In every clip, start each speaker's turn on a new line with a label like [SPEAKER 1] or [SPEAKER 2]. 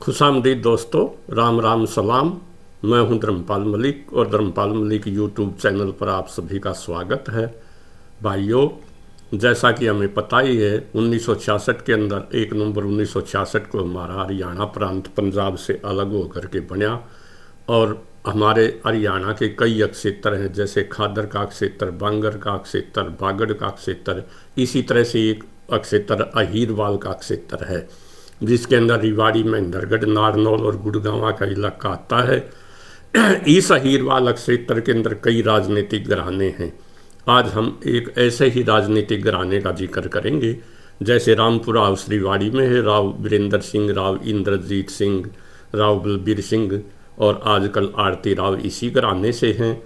[SPEAKER 1] खुशामदीद दोस्तों, राम राम सलाम। मैं हूं धर्मपाल मलिक और धर्मपाल मलिक यूट्यूब चैनल पर आप सभी का स्वागत है। भाइयों, जैसा कि हमें पता ही है 1966 के अंदर 1 नवंबर 1966 को हमारा हरियाणा प्रांत पंजाब से अलग होकर के बना और हमारे हरियाणा के कई क्षेत्र हैं, जैसे खादर का क्षेत्र, बांगर का क्षेत्र, बागड़ का क्षेत्र। इसी तरह से एक क्षेत्र अहीरवाल का क्षेत्र है जिसके अंदर रिवाड़ी, महेंद्रगढ़, नारनौल और गुड़गांवा का इलाका आता है। इस अहीरवाल क्षेत्र के अंदर कई राजनीतिक घराने हैं। आज हम एक ऐसे ही राजनीतिक घराने का जिक्र करेंगे जैसे रामपुरा हाउस रिवाड़ी में है, राव वीरेंद्र सिंह, राव इंद्रजीत सिंह, राव बलबीर सिंह और आजकल आरती राव इसी घराने से हैं।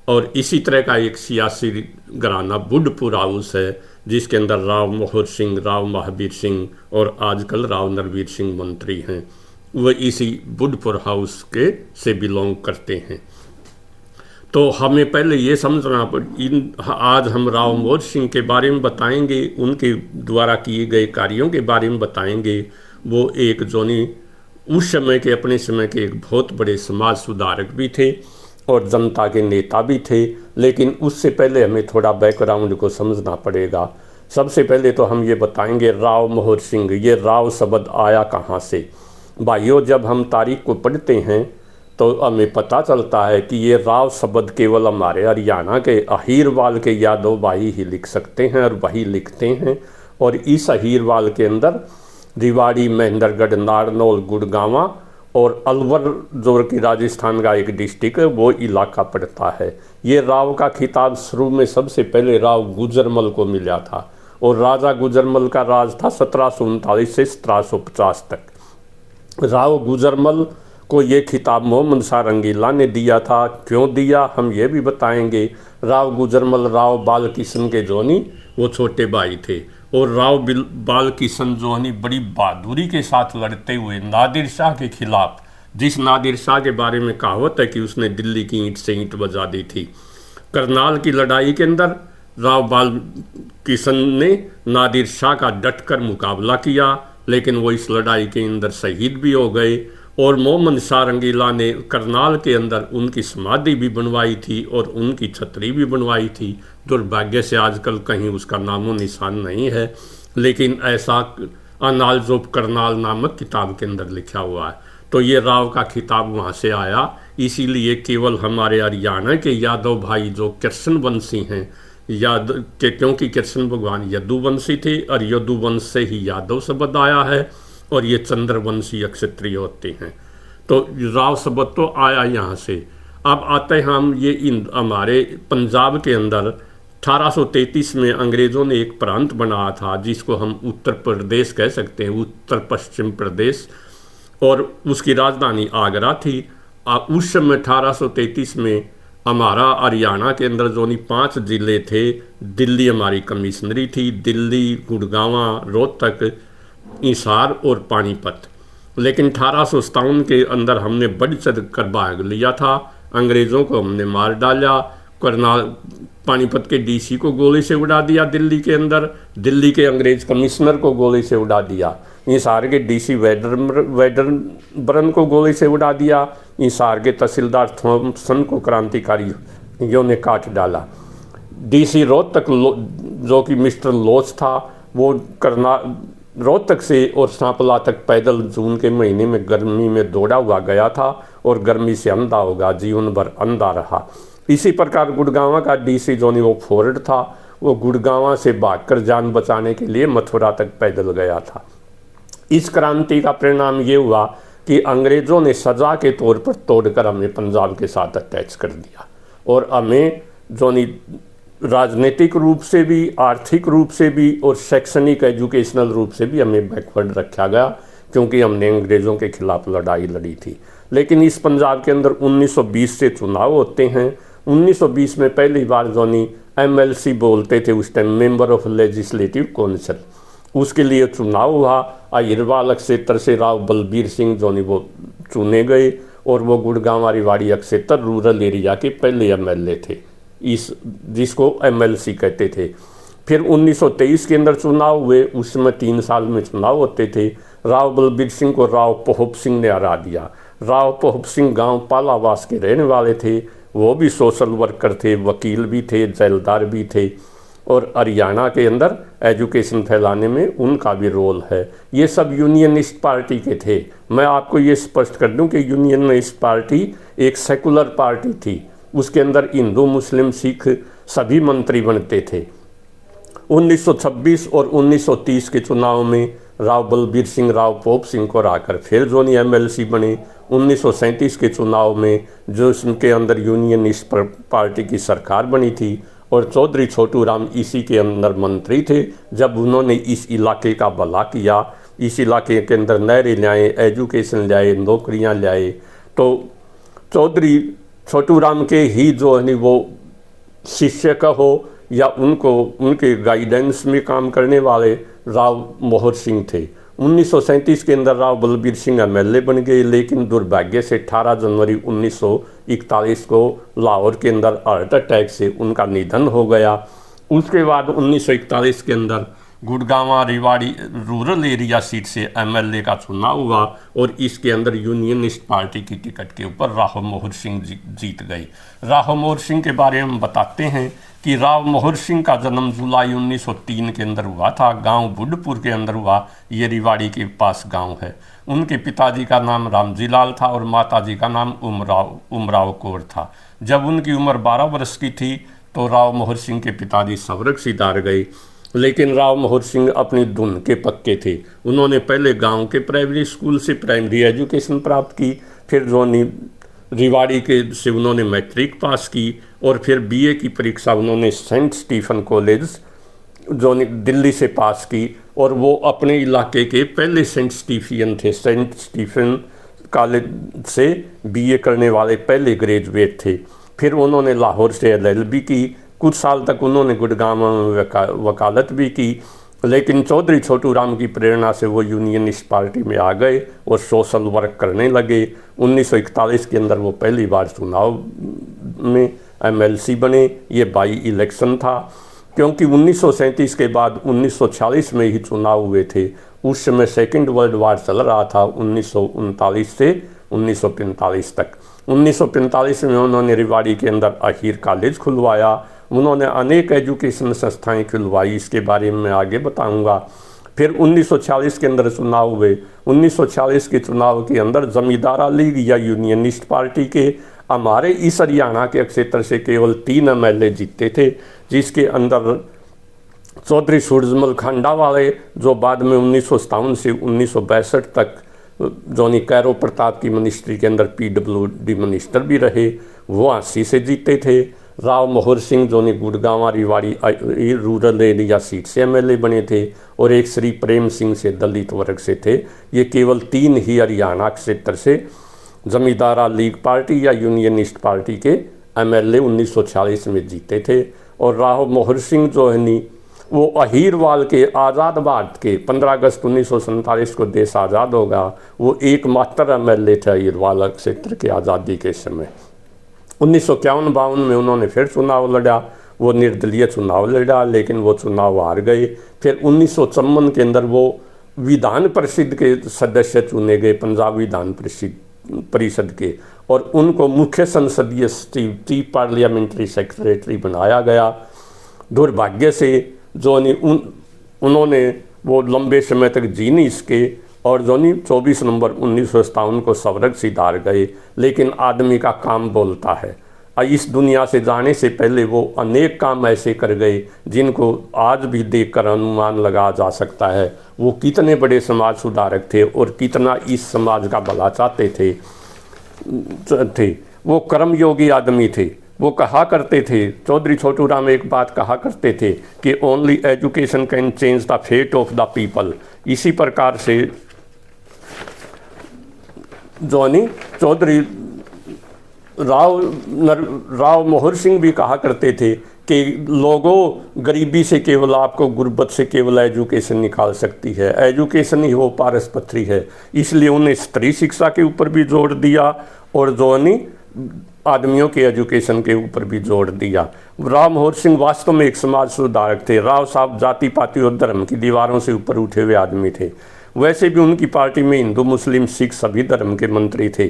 [SPEAKER 1] और इसी तरह का एक सियासी घराना बुढ़पुर हाउस है जिसके अंदर राव मोहर सिंह, राव महावीर सिंह और आजकल राव नरवीर सिंह मंत्री हैं। वह इसी बुढ़पुर हाउस के से बिलोंग करते हैं। तो हमें पहले ये समझना आज हम राव मोहर सिंह के बारे में बताएंगे, उनके द्वारा किए गए कार्यों के बारे में बताएंगे। वो एक जोनी उस समय के, अपने समय के एक बहुत बड़े समाज सुधारक भी थे और जनता के नेता भी थे। लेकिन उससे पहले हमें थोड़ा बैकग्राउंड को समझना पड़ेगा। सबसे पहले तो हम ये बताएंगे राव मोहर सिंह, ये राव शब्द आया कहाँ से। भाइयों, जब हम तारीख को पढ़ते हैं तो हमें पता चलता है कि ये राव शब्द केवल हमारे हरियाणा के अहीरवाल के यादव भाई ही लिख सकते हैं और वही लिखते हैं। और इस अहीरवाल के अंदर रिवाड़ी, महेंद्रगढ़, नारनौल, गुड़गांवा और अलवर जो कि राजस्थान का एक डिस्ट्रिक्ट है वो इलाका पड़ता है। ये राव का खिताब शुरू में सबसे पहले राव गुजरमल को मिला था और राजा गुजरमल का राज था 1739 से 1750 तक। राव गुजरमल को ये खिताब मोहम्मद शाह रंगीला ने दिया था। क्यों दिया हम ये भी बताएंगे। राव गुजरमल राव बाल किशन के जोनी वो छोटे भाई थे और राव बाल किशन जोनी बड़ी बहादुरी के साथ लड़ते हुए नादिर शाह के खिलाफ, जिस नादिर शाह के बारे में कहावत है कि उसने दिल्ली की ईंट से ईंट बजा दी थी, करनाल की लड़ाई के अंदर राव बाल किशन ने नादिर शाह का डटकर मुकाबला किया। लेकिन वो इस लड़ाई के अंदर शहीद भी हो गए और मोहम्मद शाह रंगीला ने करनाल के अंदर उनकी समाधि भी बनवाई थी और उनकी छतरी भी बनवाई थी। दुर्भाग्य से आजकल कहीं उसका नामो निशान नहीं है, लेकिन ऐसा अनाल्स ऑफ करनाल नामक किताब के अंदर लिखा हुआ है। तो ये राव का खिताब वहाँ से आया। इसीलिए केवल हमारे हरियाणा के यादव भाई जो कृष्ण वंशी हैं, क्योंकि कृष्ण भगवान यदुवंशी थे और यदुवंश से ही यादव शब्द आया है और ये चंद्रवंशी क्षत्रिय होते हैं। तो राव शब्द तो आया यहाँ से। अब आते हैं हम ये हमारे पंजाब के अंदर 1833 में अंग्रेज़ों ने एक प्रांत बनाया था जिसको हम उत्तर प्रदेश कह सकते हैं, उत्तर पश्चिम प्रदेश, और उसकी राजधानी आगरा थी। उस समय 1833 में हमारा हरियाणा के अंदर जो 5 जिले थे, दिल्ली हमारी कमिश्नरी थी, दिल्ली, गुड़गांवा, रोहतक, हिसार और पानीपत। लेकिन 1857 के अंदर हमने बढ़ चढ़ कर भाग लिया था। अंग्रेज़ों को हमने मार डाला। पानीपत के डीसी को गोली से उड़ा दिया, दिल्ली के अंदर दिल्ली के अंग्रेज़ कमिश्नर को गोली से उड़ा दिया, हिसार के डीसी वेडरबर्न को गोली से उड़ा दिया, हिसार के तहसीलदार थॉमसन को क्रांतिकारियों ने काट डाला। डीसी रोहतक जो कि मिस्टर लोच था वो रोहतक से और सांपला तक पैदल जून के महीने में गर्मी में दौड़ा हुआ गया था और गर्मी से अंधा होगा, जीवन भर अंधा रहा। इसी प्रकार गुड़गांवा का डीसी जोनी वो फोर्ड था, वो गुड़गांवा से भागकर जान बचाने के लिए मथुरा तक पैदल गया था। इस क्रांति का परिणाम ये हुआ कि अंग्रेज़ों ने सजा के तौर पर तोड़कर हमें पंजाब के साथ अटैच कर दिया और हमें जोनी राजनीतिक रूप से भी, आर्थिक रूप से भी और शैक्षणिक एजुकेशनल रूप से भी हमें बैकवर्ड रखा गया क्योंकि हमने अंग्रेज़ों के खिलाफ लड़ाई लड़ी थी। लेकिन इस पंजाब के अंदर 1920 से चुनाव होते हैं। 1920 में पहली बार जोनी MLC बोलते थे उस time, member of legislative council, उसके लिए चुनाव हुआ। अहीरवाल क्षेत्र से राव बलबीर सिंह जोनी वो चुने गए और वो गुड़गांवा रिवाड़ी क्षेत्र रूरल एरिया के पहले MLA थे, इस जिसको MLC कहते थे। फिर 1923 के अंदर चुनाव हुए, उस समय 3 साल में चुनाव होते थे। राव बलबीर सिंह को राव पोहब सिंह ने हरा दिया। राव पोहब सिंह गांव पालावास के रहने वाले थे, वो भी सोशल वर्कर थे, वकील भी थे, जेलदार भी थे, और हरियाणा के अंदर एजुकेशन फैलाने में उनका भी रोल है। ये सब यूनियनिस्ट पार्टी के थे। मैं आपको ये स्पष्ट कर दूं कि यूनियनिस्ट पार्टी एक सेकुलर पार्टी थी, उसके अंदर हिंदू मुस्लिम सिख सभी मंत्री बनते थे। 1926 और 1930 के चुनाव में राव बलबीर सिंह राव पोहब सिंह को हराकर फिर जोनी MLC बने। 1937 के चुनाव में जो इसके अंदर यूनियनिस्ट पार्टी की सरकार बनी थी और चौधरी छोटू राम इसी के अंदर मंत्री थे। जब उन्होंने इस इलाके का भला किया, इस इलाके के अंदर नहरें लाए, एजुकेशन लाए, नौकरियां लाए, तो चौधरी छोटू राम के ही जो है वो शिष्य कहो या उनको उनके गाइडेंस में काम करने वाले राव मोहर सिंह थे। 1937 के अंदर राव बलबीर सिंह MLA बन गए, लेकिन दुर्भाग्य से 18 जनवरी 1941 को लाहौर के अंदर हार्ट अटैक से उनका निधन हो गया। उसके बाद 1941 के अंदर Gurgaon Rewari rural area seat से MLA का चुनाव हुआ और इसके अंदर यूनियनिस्ट पार्टी की टिकट के ऊपर राव मोहर सिंह जीत गए। राव मोहर सिंह के बारे में बताते हैं कि राव मोहर सिंह का जन्म जुलाई 1903 के अंदर हुआ था। गांव बुढ़पुर के अंदर हुआ, ये रेवाड़ी के पास गांव है। उनके पिताजी का नाम रामजी लाल था और माताजी का नाम उमराव कौर था। जब उनकी उम्र 12 वर्ष की थी तो राव मोहर सिंह के पिताजी स्वर्ग सिधार गए, लेकिन राव मोहर सिंह अपनी धुन के पक्के थे। उन्होंने पहले गांव के प्राइमरी स्कूल से प्राइमरी एजुकेशन प्राप्त की, फिर जोनी रेवाड़ी के से उन्होंने मैट्रिक पास की और फिर BA की परीक्षा उन्होंने सेंट स्टीफन कॉलेज जो दिल्ली से पास की और वो अपने इलाके के पहले सेंट स्टीफियन थे। सेंट स्टीफन कॉलेज से BA करने वाले पहले ग्रेजुएट थे। फिर उन्होंने लाहौर से LLB की। कुछ साल तक उन्होंने गुड़गांव में वकालत भी की, लेकिन चौधरी छोटू राम की प्रेरणा से वो यूनियनिस्ट पार्टी में आ गए और सोशल वर्क करने लगे। 1941 के अंदर वो पहली बार चुनाव में MLC बने। ये बाई इलेक्शन था, क्योंकि 1937 के बाद 1946 में ही चुनाव हुए थे। उस समय सेकेंड वर्ल्ड वार चल रहा था 1939 से 1945 तक। 1945 में उन्होंने रेवाड़ी के अंदर अहीर कॉलेज खुलवाया। उन्होंने अनेक एजुकेशन संस्थाएं खुलवाई, इसके बारे में आगे बताऊंगा। फिर 1946 के अंदर चुनाव हुए। 1946 के चुनाव के अंदर जमींदारा लीग या यूनियनिस्ट पार्टी के हमारे इस हरियाणा के क्षेत्र से केवल 3 MLA जीते थे, जिसके अंदर चौधरी सूरजमल खांडा वाले, जो बाद में 1957 से 1962 तक जोनी कैरो प्रताप की मिनिस्ट्री के अंदर PWD मिनिस्टर भी रहे, वो 80 से जीते थे। राव मोहर सिंह जोनी Gurgaon Rewari rural area seat से MLA बने थे और एक श्री प्रेम सिंह से दलित वर्ग से थे। ये केवल 3 ही हरियाणा क्षेत्र से जमींदारा लीग पार्टी या यूनियनिस्ट पार्टी के MLA 1946 में जीते थे। और राव मोहर सिंह जो है नी वो अहीरवाल के आज़ाद भारत के 15 अगस्त 1947 को देश आज़ाद होगा, वो एकमात्र MLA थे अहीरवाल क्षेत्र के आज़ादी के समय। 1951-52 में उन्होंने फिर चुनाव लड़ा, वो निर्दलीय चुनाव लड़ा, लेकिन वो चुनाव हार गए। फिर 1954 के अंदर वो विधान परिषद के सदस्य चुने गए, पंजाब विधान परिषद के, और उनको मुख्य संसदीय चीफ पार्लियामेंट्री सेक्रेटरी बनाया गया। दुर्भाग्य से जो उन्होंने वो लंबे समय तक जी नहीं सके और जो 24 नवंबर 1957 को स्वर्ग सिधार गए। लेकिन आदमी का काम बोलता है। इस दुनिया से जाने से पहले वो अनेक काम ऐसे कर गए जिनको आज भी देखकर अनुमान लगा जा सकता है वो कितने बड़े समाज सुधारक थे और कितना इस समाज का भला चाहते थे। वो कर्मयोगी आदमी थे। वो कहा करते थे, चौधरी छोटू राम एक बात कहा करते थे कि only education can change the fate of the people. इसी प्रकार से जोनी चौधरी राव मोहर सिंह भी कहा करते थे कि लोगों, गरीबी से केवल आपको, गुर्बत से केवल एजुकेशन निकाल सकती है, एजुकेशन ही वो पारस पथरी है। इसलिए उन्हें स्त्री शिक्षा के ऊपर भी जोर दिया और जोनी आदमियों के एजुकेशन के ऊपर भी जोर दिया। राव मोहर सिंह वास्तव में एक समाज सुधारक थे। राव साहब जाति पाति और धर्म की दीवारों से ऊपर उठे हुए आदमी थे। वैसे भी उनकी पार्टी में हिंदू मुस्लिम सिख सभी धर्म के मंत्री थे।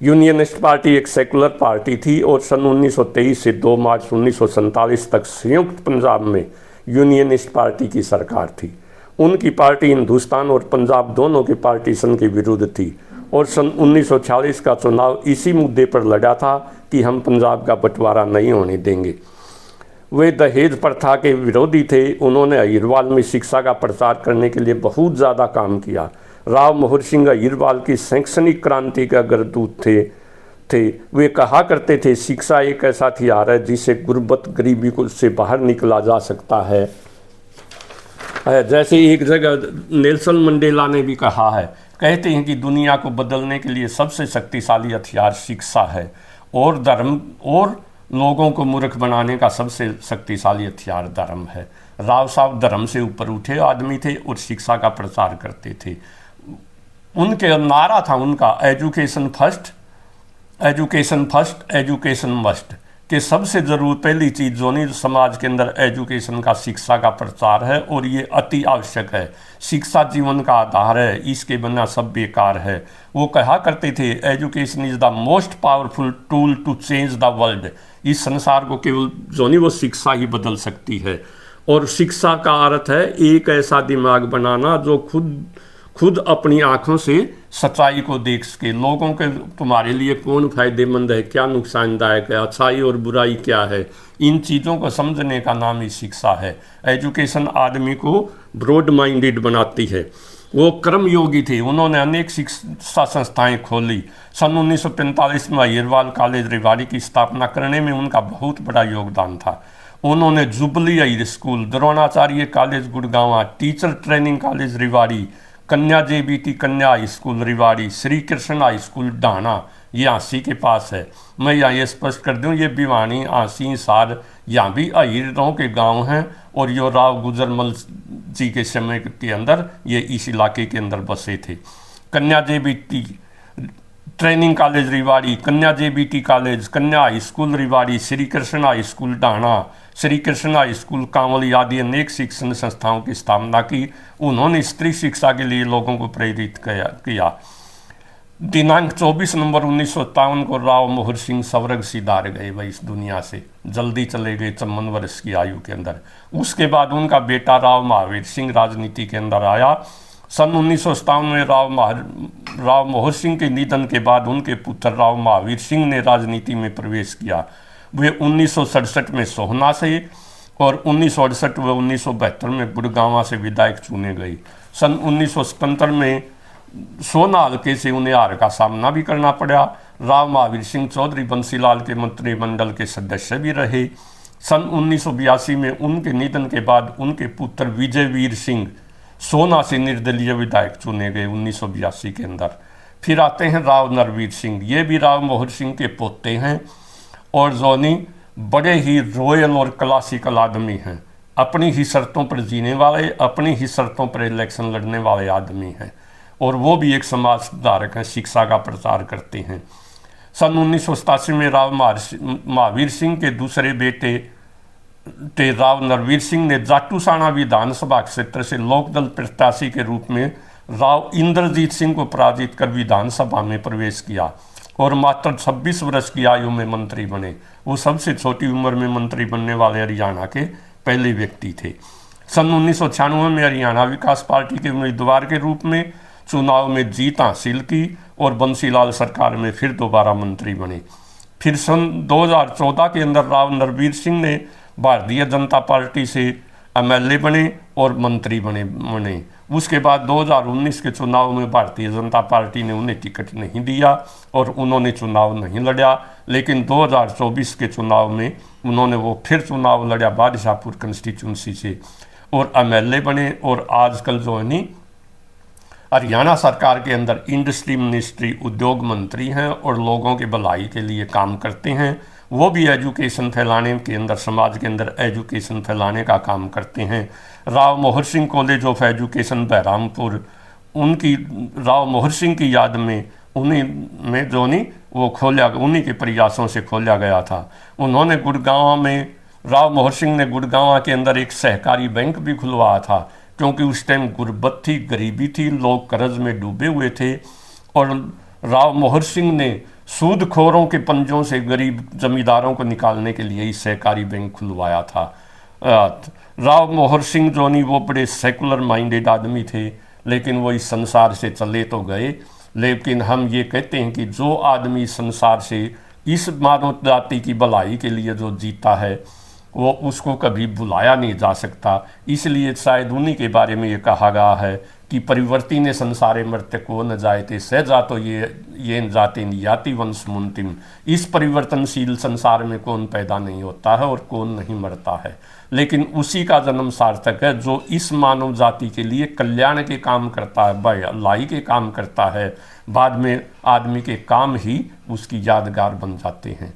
[SPEAKER 1] यूनियनिस्ट पार्टी एक सेकुलर पार्टी थी और सन 1923 से 2 मार्च 1947 तक संयुक्त पंजाब में यूनियनिस्ट पार्टी की सरकार थी। उनकी पार्टी हिंदुस्तान और पंजाब दोनों के पार्टीशन के विरुद्ध थी और सन 1946 का चुनाव इसी मुद्दे पर लड़ा था कि हम पंजाब का बंटवारा नहीं होने देंगे। वे दहेज प्रथा के विरोधी थे। उन्होंने अहिरवाल में शिक्षा का प्रचार करने के लिए बहुत ज़्यादा काम किया। राव मोहन सिंह अहिरवाल की शैक्षणिक क्रांति का अग्रदूत थे। वे कहा करते थे, शिक्षा एक ऐसा हथियार है जिससे गुर्बत गरीबी को से बाहर निकला जा सकता है। जैसे एक जगह नेल्सन मंडेला ने भी कहा है, कहते हैं कि दुनिया को बदलने के लिए सबसे शक्तिशाली हथियार शिक्षा है और धर्म और लोगों को मूर्ख बनाने का सबसे शक्तिशाली हथियार धर्म है। राव साहब धर्म से ऊपर उठे आदमी थे और शिक्षा का प्रचार करते थे। उनके नारा था उनका education first, education first, education must, कि सबसे जरूर पहली चीज़ जो नहीं समाज के अंदर एजुकेशन का, शिक्षा का प्रचार है और ये अति आवश्यक है। शिक्षा जीवन का आधार है, इसके बिना सब बेकार है। वो कहा करते थे, education is the most powerful tool to change the world. इस संसार को केवल जो नहीं वो शिक्षा ही बदल सकती है। और शिक्षा का अर्थ है एक ऐसा दिमाग बनाना जो खुद अपनी आँखों से सच्चाई को देख सके। लोगों के तुम्हारे लिए कौन फायदेमंद है, क्या नुकसानदायक है, अच्छाई और बुराई क्या है, इन चीज़ों को समझने का नाम ही शिक्षा है। एजुकेशन आदमी को ब्रॉड माइंडेड बनाती है। वो कर्मयोगी थे। उन्होंने अनेक शिक्षा संस्थाएं खोली। सन 1945 में अहिरवाल कॉलेज रेवाड़ी की स्थापना करने में उनका बहुत बड़ा योगदान था। उन्होंने Jubilee high school, Dronacharya college Gurgaon, teacher training college Rewari, Kanya JBT Kanya high school Rewari, Shri Krishna high school Dhana, ये आंसी के पास है। मैं यहाँ ये स्पष्ट कर दूँ, ये भिवानी, आंसी, सार यहाँ भी अहिरों के गांव हैं और यो राव गुजरमल जी के समय के अंदर ये इस इलाके के अंदर बसे थे। कन्या JBT training college Rewari, Kanya JBT college, Kanya high school Rewari, Shri Krishna high school Dhana, Shri Krishna high school Kanwali आदि अनेक शिक्षण संस्थाओं की स्थापना की। उन्होंने स्त्री शिक्षा के लिए लोगों को प्रेरित किया। दिनांक 24 नवंबर 1957 को राव मोहन सिंह स्वर्ग सिधार गए। वह इस दुनिया से जल्दी चले गए 54 वर्ष की आयु के अंदर। उसके बाद उनका बेटा राव महावीर सिंह राजनीति के अंदर आया। सन 1957 में राव मोहन सिंह के निधन के बाद उनके पुत्र राव महावीर सिंह ने राजनीति में प्रवेश किया। वे 1967 में सोहना से और 1968 व 1972 में गुड़गांव से विधायक चुने गए। सन 1977 में सोना हल्के से उन्हें हार का सामना भी करना पड़ा। राव महावीर सिंह चौधरी बंसीलाल के मंत्रिमंडल के सदस्य भी रहे। सन 1982 में उनके निधन के बाद उनके पुत्र विजय वीर सिंह सोना से निर्दलीय विधायक चुने गए 1982 के अंदर। फिर आते हैं राव नरवीर सिंह। ये भी राव मोहन सिंह के पोते हैं और जोनी बड़े ही रॉयल और क्लासिकल आदमी हैं। अपनी ही शर्तों पर जीने वाले, अपनी ही शर्तों पर इलेक्शन लड़ने वाले आदमी हैं और वो भी एक समाज सुधारक हैं, शिक्षा का प्रचार करते हैं। सन 1987 में राव महावीर सिंह के दूसरे बेटे राव नरवीर सिंह ने जाटूसाना विधानसभा क्षेत्र से लोकदल प्रत्याशी के रूप में राव इंद्रजीत सिंह को पराजित कर विधानसभा में प्रवेश किया और मात्र 26 वर्ष की आयु में मंत्री बने। वो सबसे छोटी उम्र में मंत्री बनने वाले हरियाणा के पहले व्यक्ति थे। सन 1996 में हरियाणा विकास पार्टी के उम्मीदवार के रूप में चुनाव में जीत हासिल की और बंसीलाल सरकार में फिर दोबारा मंत्री बने। फिर सन 2014 के अंदर राव नरवीर सिंह ने भारतीय जनता पार्टी से एमएलए बने और मंत्री बने। उसके बाद 2019 के चुनाव में भारतीय जनता पार्टी ने उन्हें टिकट नहीं दिया और उन्होंने चुनाव नहीं लड़ा। लेकिन 2024 के चुनाव में उन्होंने वो फिर चुनाव लड़ा बादशाहपुर कंस्टिट्यूंसी से और एमएलए बने और आजकल जो है नी हरियाणा सरकार के अंदर इंडस्ट्री मिनिस्ट्री, उद्योग मंत्री हैं और लोगों की भलाई के लिए काम करते हैं। वो भी एजुकेशन फैलाने के अंदर, समाज के अंदर एजुकेशन फैलाने का काम करते हैं। Rao Mohan Singh college of education Baharampur, उनकी राव मोहन सिंह की याद में उन्हीं में जो नहीं वो खोला, उन्हीं के प्रयासों से खोला गया था। उन्होंने गुड़गांव में, राव मोहन सिंह ने गुड़गांव के अंदर एक सहकारी बैंक भी खुलवाया था। क्योंकि उस टाइम गुर्बत थी, गरीबी थी, लोग कर्ज में डूबे हुए थे। और राव मोहर सिंह ने सूदखोरों के पंजों से गरीब जमींदारों को निकालने के लिए ही सहकारी बैंक खुलवाया था। राव मोहर सिंह जो नहीं, वो बड़े सेकुलर माइंडेड आदमी थे, लेकिन वो इस संसार से चले तो गए। लेकिन हम ये कहते हैं कि जो आदमी संसार से इस मानव जाति की भलाई के लिए जो जीता है, वो उसको कभी भुलाया नहीं जा सकता। इसलिए शायद उन्हीं के बारे में ये कहा गया है कि परिवर्ती ने संसारे मर्त्य को न जायते सहजा तो ये न जाते नियाति वंश मुंतिम। इस परिवर्तनशील संसार में कौन पैदा नहीं होता है और कौन नहीं मरता है, लेकिन उसी का जन्म सार्थक है जो इस मानव जाति के लिए कल्याण के काम करता है, भलाई के काम करता है। बाद में आदमी के काम ही उसकी यादगार बन जाते हैं।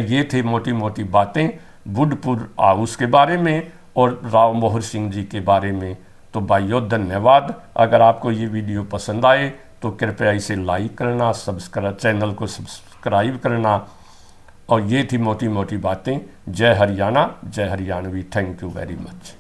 [SPEAKER 1] ये थे मोटी मोटी बातें बुढ़पुर हाउस के बारे में और राव मोहर सिंह जी के बारे में। तो भाइयों धन्यवाद। अगर आपको ये वीडियो पसंद आए तो कृपया इसे लाइक करना, चैनल को सब्सक्राइब करना। और ये थी मोटी मोटी बातें। जय हरियाणा, जय Haryanvi. Thank you very much.